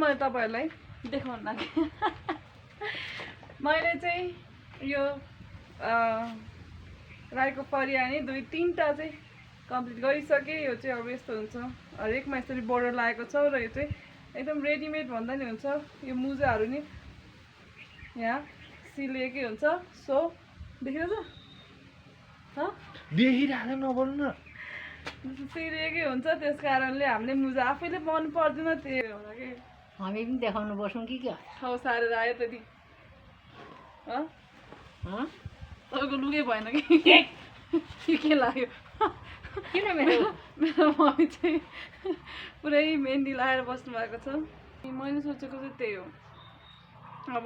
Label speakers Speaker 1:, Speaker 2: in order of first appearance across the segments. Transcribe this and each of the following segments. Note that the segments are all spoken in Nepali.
Speaker 1: मैले तपाईहरुलाई देखाउन लागि मैले चाहिँ यो राईको फरियानी 2-3टा चाहिँ कम्प्लिट गरिसके। यो चाहिँ अब यस्तो हुन्छ, हरेकमा यसरी बोर्डर लागेको छ र यो चाहिँ एकदम रेडिमेड भन्दा नि हुन्छ। यो मुजाहरू नि यहाँ सिलिएकै हुन्छ। सो देखिरहेछ
Speaker 2: देखिरहेको नबोल्नु न,
Speaker 1: सिलिएकै हुन्छ। त्यस कारणले हामीले मुजा आफैले बनाउनु पर्दैन, त्यही होला कि
Speaker 3: हामी पनि देखाउनु पर्छौँ कि क्या
Speaker 1: ठाउँ सारेर आयो त्यति। तपाईँको लुकै भएन कि के लाग्यो?
Speaker 3: किन मेरो
Speaker 1: मेरो मम्मी चाहिँ पुरै मेहन्दी लगाएर बस्नु भएको छ। मैले सोचेको चाहिँ त्यही हो। अब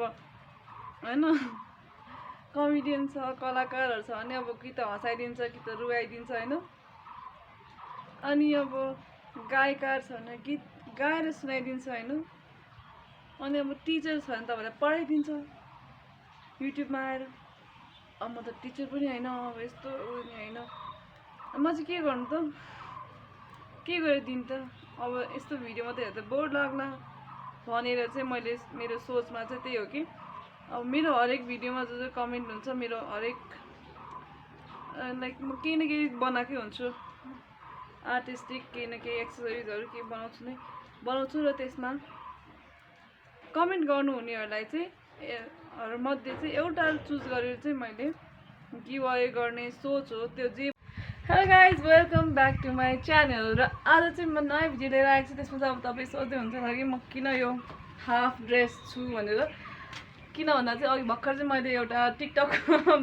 Speaker 1: होइन कमेडियन छ, कलाकारहरू छ भने अब कि त हँसाइदिन्छ कि त रुवाइदिन्छ होइन। अनि अब गायककार छ भने गीत गाएर सुनाइदिन्छ होइन। अनि अब टिचर छ भने तपाईँलाई पढाइदिन्छ युट्युबमा आएर। अब म त टिचर पनि होइन, अब यस्तो उयो नि होइन। म चाहिँ के गर्नु त, के गरिदिनु त? अब यस्तो भिडियो मात्रै हेर्दा बोर लाग्ला भनेर चाहिँ मैले मेरो सोचमा चाहिँ त्यही हो कि अब मेरो हरेक भिडियोमा जो जो कमेन्ट हुन्छ, मेरो हरेक लाइक म केही न केही बनाएकै हुन्छु। आर्टिस्टिक केही न केही एक्सेसरिजहरू केही बनाउँछु र त्यसमा कमेन्ट गर्नुहुनेहरूलाई चाहिँ मध्ये चाहिँ एउटा चुज गरेर चाहिँ मैले गिभ अवे गर्ने सोच हो त्यो। जे hello guys, welcome back to my channel. र आज चाहिँ म नयाँ भिडियो लिएर आएको छु। त्यसमा चाहिँ अब तपाईँ सोध्दै हुन्छ कि म किन यो हाफ ड्रेस छु भनेर। किन भन्दा चाहिँ अघि भर्खर चाहिँ मैले एउटा टिकटक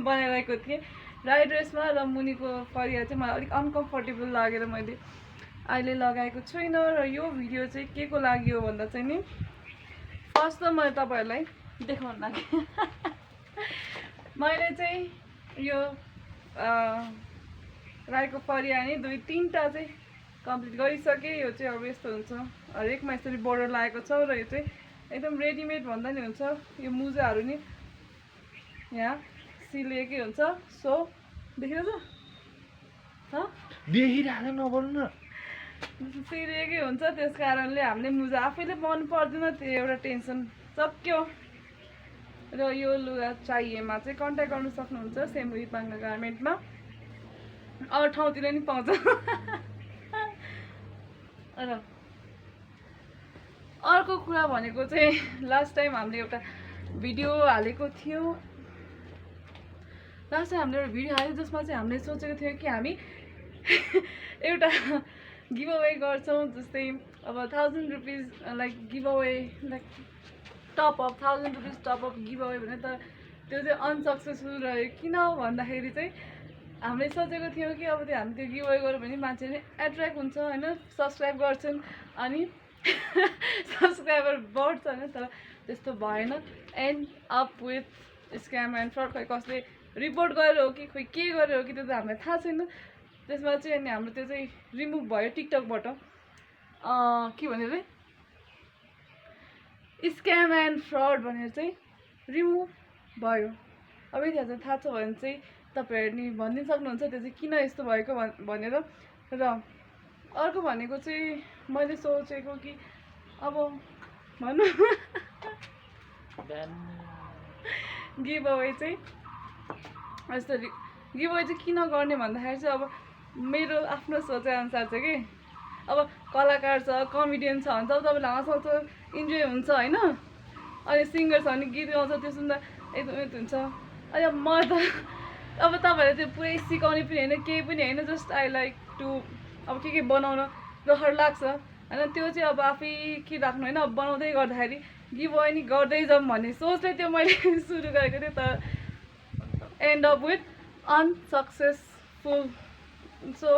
Speaker 1: बनाइरहेको थिएँ राई ड्रेसमा, र मुनिको फरिया चाहिँ मलाई अलिक अनकम्फर्टेबल लागेर मैले अहिले लगाएको छुइनँ। र यो भिडियो चाहिँ के को लागि हो भन्दा चाहिँ नि फर्स्ट त मैले तपाईँहरूलाई देखाउन लागि मैले चाहिँ यो राईको फरियानी 2-3टा चाहिँ कम्प्लिट गरिसके। यो चाहिँ अब यस्तो हुन्छ, हरेकमा यसरी बोर्डर लागेको छ र यो चाहिँ एकदम रेडिमेड भन्दा नि हुन्छ। यो मुजाहरू नि यहाँ सिलिएकै हुन्छ। सो देखिरहेछ
Speaker 2: देखिरहेको नबोल्नु न,
Speaker 1: सिलिएकै हुन्छ। त्यस कारणले हामीले मुजा आफैले बनाउनु पर्दैन, त्यो एउटा टेन्सन सक्यो। र यो लुगा चाहिएमा चाहिँ कन्ट्याक्ट गर्नु सक्नुहुन्छ सेमरी बाङ्गा गार्मेन्टमा। अरू ठाउँतिर नि पाउँछ। र अर्को कुरा भनेको चाहिँ लास्ट टाइम हामीले एउटा भिडियो हालेको थियो। जसमा चाहिँ हामीले सोचेको थियो कि हामी एउटा गिभ अवे गर्छौँ। जस्तै अब 1000 rupees like give away, like top-up 1000 rupees top-up give away भने त त्यो चाहिँ अनसक्सेसफुल रह्यो। किन भन्दाखेरि चाहिँ हामीले सोचेको थियौँ कि अब त्यो हामी त्यो गिभ अवे गऱ्यो भने मान्छेले एट्र्याक्ट हुन्छ होइन, सब्सक्राइब गर्छन् अनि सब्सक्राइबर बढ्छ होइन। तर त्यस्तो भएन। And up with scam and fraud. खोइ कसले रिपोर्ट गरेर हो कि खोइ के गरेर हो कि त्यो त हामीलाई थाहा छैन। त्यसमा चाहिँ अनि हाम्रो त्यो चाहिँ रिमुभ भयो टिकटकबाट। के भनेर स्क्याम एन्ड फ्रड भनेर चाहिँ रिमुभ भयो। अब यति थाहा छ भने चाहिँ तपाईँहरू नि भनिदिनु सक्नुहुन्छ त्यो चाहिँ किन यस्तो भएको भनेर। र अर्को भनेको चाहिँ मैले सोचेको कि अब भनौँ गिभ अवे चाहिँ यस्तो गिभ अवे चाहिँ किन गर्ने भन्दाखेरि चाहिँ अब मेरो आफ्नो सोचाइअनुसार चाहिँ कि अब कलाकार छ, कमेडियन छ भने चाहिँ तपाईँलाई हँसाउँछ, इन्जोय हुन्छ होइन। अनि सिङ्गर छ भने गीत गाउँछ, त्यो सुन्दा एकदम हुन्छ। अनि अब म त अब तपाईँहरूले त्यो पुरै सिकाउने पनि होइन, केही पनि होइन, जस्ट आई लाइक टु अब के बनाउन रहर लाग्छ होइन। त्यो चाहिँ अब आफै के राख्नु होइन, अब बनाउँदै गर्दाखेरि गिभ अवे नि गर्दै जाउँ भन्ने सोचले त्यो मैले सुरु गरेको थिएँ। तर and up with unsuccessful. So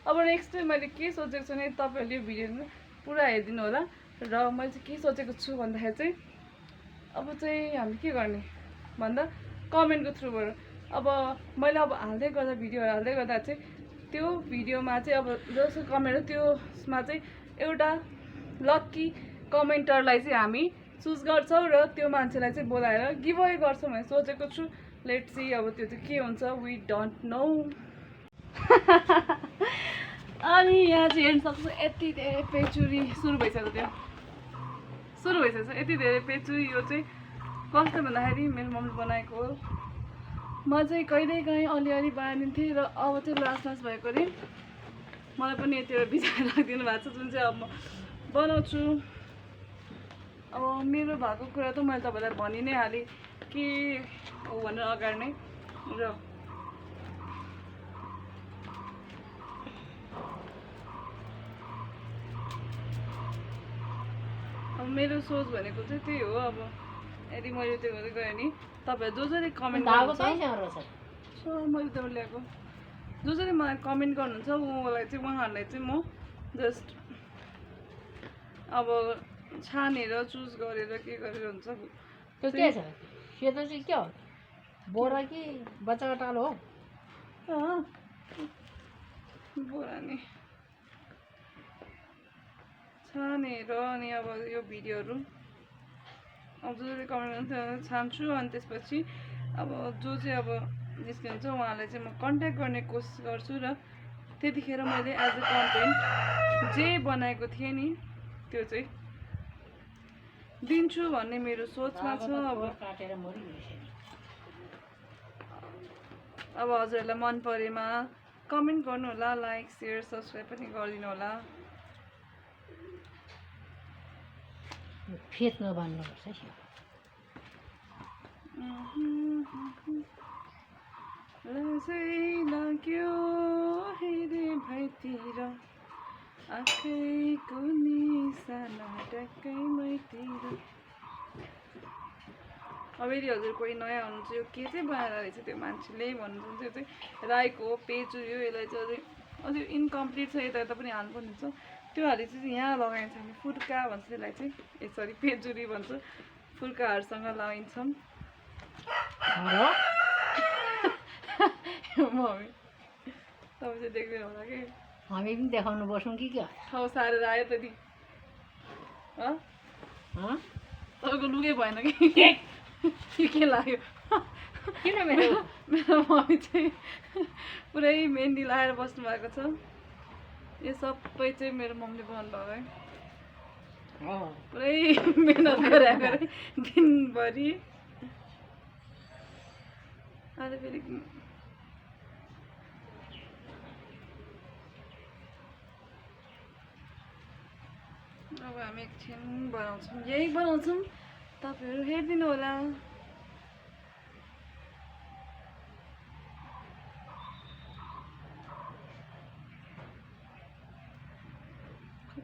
Speaker 1: अब नेक्स्ट टाइम मैले के सोचेको छु भने तपाईँहरूले यो भिडियो पुरा हेरिदिनु होला। र मैले चाहिँ के सोचेको छु भन्दाखेरि चाहिँ अब चाहिँ हामी के गर्ने भन्दा कमेन्टको थ्रुबाट अब मैले अब हाल्दै गर्दा भिडियोहरू हाल्दै गर्दा चाहिँ त्यो भिडियोमा चाहिँ अब जसको कमेन्ट हो त्यसमा चाहिँ एउटा लक्की कमेन्टरलाई चाहिँ हामी चुज गर्छौँ र त्यो मान्छेलाई चाहिँ बोलाएर गिभ अवे गर्छौँ भने सोचेको छु। लेट्स सी अब त्यो चाहिँ के हुन्छ, वी डोन्ट नो। अनि यहाँ चाहिँ हेर्नु सक्छु यति धेरै पेचुरी सुरु भइसक्यो। त्यो सुरु भइसकेको छ। यति धेरै पेचुरी यो चाहिँ कस्तो भन्दाखेरि मेरो मम्मीले बनाएको हो। म चाहिँ कहिलेकाहीँ अलिअलि बनाइदिन्थेँ र अब चाहिँ लास्ट भएकोले मलाई पनि यतिवटा बिचार राखिदिनु भएको छ, जुन चाहिँ अब म बनाउँछु। अब मेरो भएको कुरा त मैले तपाईँलाई भनि नै हालेँ के हो भनेर अगाडि नै। र अब मेरो सोच भनेको चाहिँ त्यही हो। अब यदि मैले त्यो गर्दै गएँ नि तपाईँहरू जसले कमेन्ट गर्नुहुन्छ मैले त्यो ल्याएको जसले मलाई कमेन्ट गर्नुहुन्छ उहाँहरूलाई चाहिँ म जस्ट अब छानेर चुज गरेर के गरेर हुन्छ
Speaker 3: त्यो के छ सेतो चाहिँ के हो बोरा कि बच्चाको टालो हो
Speaker 1: बोरा नि छानेर अनि अब यो भिडियोहरू अब जसले कमेन्ट गर्नुहुन्छ छान्छु अनि त्यसपछि अब जो चाहिँ अब निस्किन्छ उहाँलाई चाहिँ म कन्ट्याक्ट गर्ने कोसिस गर्छु र त्यतिखेर मैले एज अ कन्टेन्ट जे बनाएको थिएँ नि त्यो चाहिँ दिन्छु भन्ने मेरो सोचमा छ। अब हजुरहरूलाई मन परेमा कमेन्ट गर्नु होला, लाइक सेयर सब्सक्राइब पनि गरिदिनु होला।
Speaker 3: फेस नबान्नुपर्छ
Speaker 1: लाग्यो हेरे भैतिर आँखैको निशाना ट्याक्कै मैतिर। अब यदि हजुर कोही नयाँ हुनुहुन्छ यो के चाहिँ बनाएर रहेछ त्यो मान्छेले भन्नुहुन्छ त्यो चाहिँ राईको पेचुरी हो। यसलाई चाहिँ अझै इन्कम्प्लिट छ, यता पनि हाल्नुपर्ने हुन्छ। त्यो हाली चाहिँ यहाँ लगाइन्छ हामी फुर्का भन्छ त्यसलाई चाहिँ सरी पेचुरी भन्छ। फुर्काहरूसँग लगाइन्छौँ। मम्मी तपाईँ चाहिँ देख्दैन होला कि
Speaker 3: हामी पनि देखाउनु बसौँ कि क्या
Speaker 1: ठाउँ सारेर आयो त नि तपाईँको लुकै भएन कि के लाग्यो
Speaker 3: किन मेरो
Speaker 1: मम्मी चाहिँ पुरै मेहन्दी लगाएर बस्नु भएको छ। यो सबै चाहिँ मेरो मम्मीले बनाउनु भएको है। पुरै मेहनत गरेर दिनभरि अहिले फेरि अब हामी एकछिन बनाउँछौँ, यही बनाउँछौँ, तपाईँहरू हेरिदिनु होला।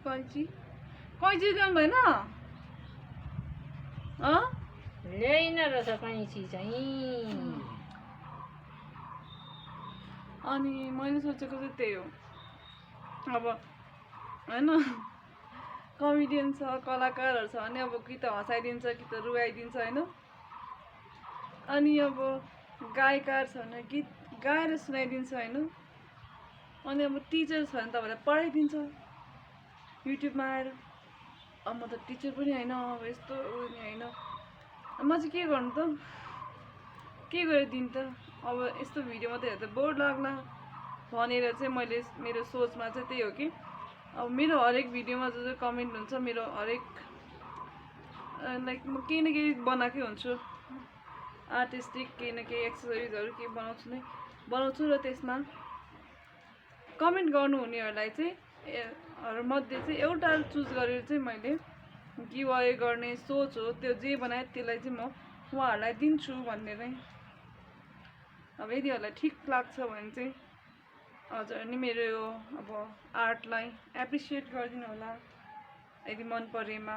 Speaker 1: कैँची ल्याउनु भएन
Speaker 3: ल्याइन रहेछ कैँची चाहिँ।
Speaker 1: अनि मैले सोचेको चाहिँ त्यही हो। अब होइन कमेडियन छ, कलाकारहरू छ भने अब कि त हँसाइदिन्छ कि त रुवाइदिन्छ होइन। अनि अब गायककार छ भने गीत गाएर सुनाइदिन्छ होइन। अनि अब टिचर छ भने तपाईँलाई पढाइदिन्छ युट्युबमा आएर। अब म त टिचर पनि होइन, अब यस्तो नि होइन, म चाहिँ के गर्नु त, के गरेर दिनु त। अब यस्तो भिडियो मात्रै हेर्दा बोर लाग्ला भनेर चाहिँ मैले मेरो सोचमा चाहिँ त्यही हो कि अब मेरो हरेक भिडियोमा जो जो कमेन्ट हुन्छ मेरो हरेक लाइक म केही न केही बनाएकै हुन्छु। आर्टिस्टिक केही न केही एक्सेसरिजहरू केही बनाउँछु र त्यसमा कमेन्ट गर्नुहुनेहरूलाई चाहिँ मध्ये चाहिँ एउटा चुज गरेर चाहिँ मैले गिभअवे गर्ने सोच हो। त्यो जे बनाए त्यसलाई चाहिँ म उहाँहरूलाई दिन्छु भन्ने नै। अब यदिहरूलाई ठिक लाग्छ भने चाहिँ हजुर नि मेरो यो अब आर्टलाई एप्रिसिएट गरिदिनु होला यदि मन परेमा।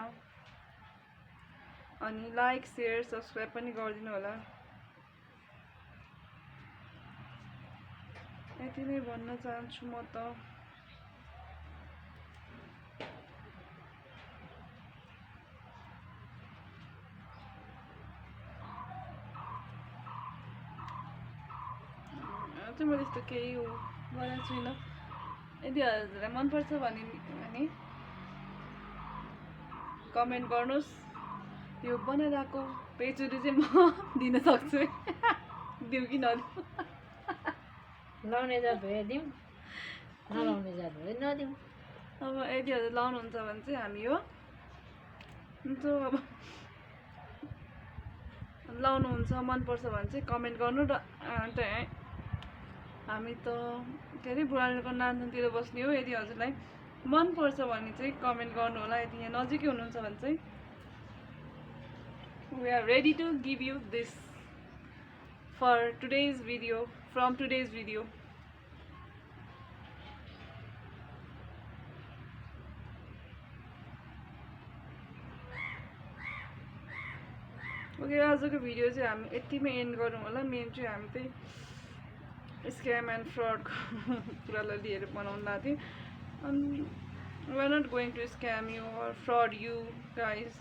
Speaker 1: अनि लाइक सेयर सब्सक्राइब पनि गरिदिनु होला। यति नै भन्न चाहन्छु म त। चाहिँ मैले यस्तो केही हो गरेको छुइनँ। यदि हजुरलाई मनपर्छ भने कमेन्ट गर्नुहोस्। यो बनाइरहेको पेचुरी चाहिँ म दिन सक्छु दिउँ कि नदिउँ।
Speaker 3: लाउने जात भए दिउँ, नलाउने जात भए नदिउँ।
Speaker 1: अब यदि हजुर लाउनुहुन्छ भने चाहिँ हामी यो हुन्छ अब लाउनुहुन्छ मनपर्छ भने चाहिँ कमेन्ट गर्नु र हामी त के अरे बुढानीको नानथुनतिर बस्ने हो। यदि हजुरलाई मनपर्छ भने चाहिँ कमेन्ट गर्नु होला। यदि यहाँ नजिकै हुनुहुन्छ भने चाहिँ we are ready to give you this for today's video, from today's video. Okay, आजको भिडियो चाहिँ हामी यतिमै एन्ड गरौँ होला। मेन चाहिँ हामी चाहिँ स्क्याम एन्ड फ्रड कुरालाई लिएर बनाउन लाग्थ्यो अनि we are not going to scam you or fraud you guys.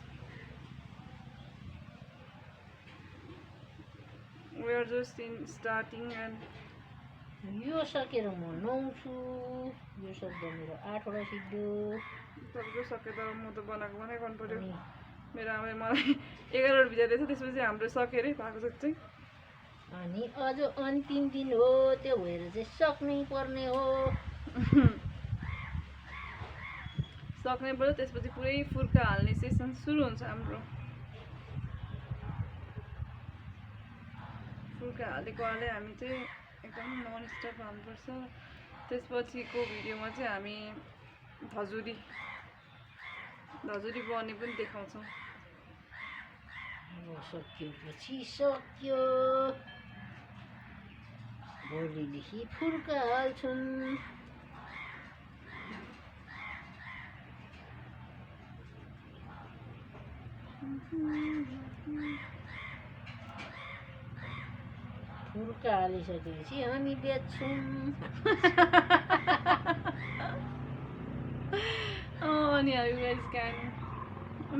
Speaker 1: We are just in starting and
Speaker 3: यो सकेर म नुहाउँछु, यो सक्दा मेरो 8वटा सिक्यो।
Speaker 1: तपाईँको सके त म त बनाएको गर्नु पर्यो।
Speaker 3: अनि
Speaker 1: मेरो आमाले मलाई 11वटा भिजाइदिएछ, त्यसपछि हाम्रो सके अरे भएको जति चाहिँ।
Speaker 3: अनि अझ अन्तिम दिन हो, त्यो भएर चाहिँ सक्नै पर्ने हो।
Speaker 1: सक्नै पर्यो, त्यसपछि पुरै फुर्का हाल्ने सेसन सुरु हुन्छ हाम्रो। फुर्का हालेको हाले हामी चाहिँ एकदम नन स्टप हाल्नुपर्छ। त्यसपछिको भिडियोमा चाहिँ हामी धजुरी बने पनि देखाउँछौँ।
Speaker 3: अब सकिएपछि सक्यो, भोलिदेखि फुर्का हाल्छन्। फुर्का हालिसकेपछि हामी बेच्छौँ।
Speaker 1: अनि हामी गाइस क्यान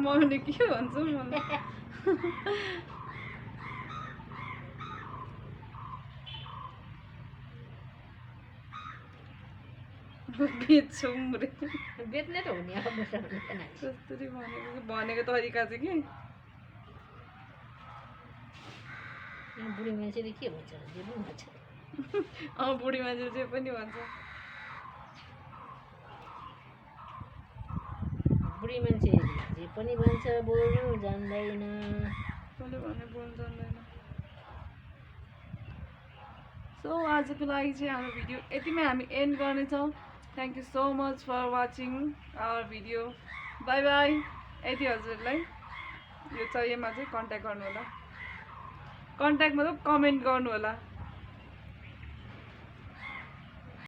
Speaker 1: मम्मीले के भन्छ मलाई बेच्छौँ रे।
Speaker 3: बेच्ने त हो नि, अब
Speaker 1: जसरी भनेको तरिका चाहिँ के
Speaker 3: बुढी मान्छेले के भन्छ, जे पनि भन्छ।
Speaker 1: बुढी मान्छेले जे पनि भन्छ।
Speaker 3: बुढी मान्छे जे पनि भन्छ, बोल्नु जान्दैन।
Speaker 1: कसले भने बोल्नु जान्दैन। सो आजको लागि चाहिँ हाम्रो भिडियो यतिमै हामी एन्ड गर्नेछौँ। Thank you so much for watching our video. Bye bye. यदि हजुरलाई यो चाहिएमा चाहिँ कन्ट्याक्ट गर्नु होला। कन्ट्याक्ट मतलब कमेन्ट गर्नु होला।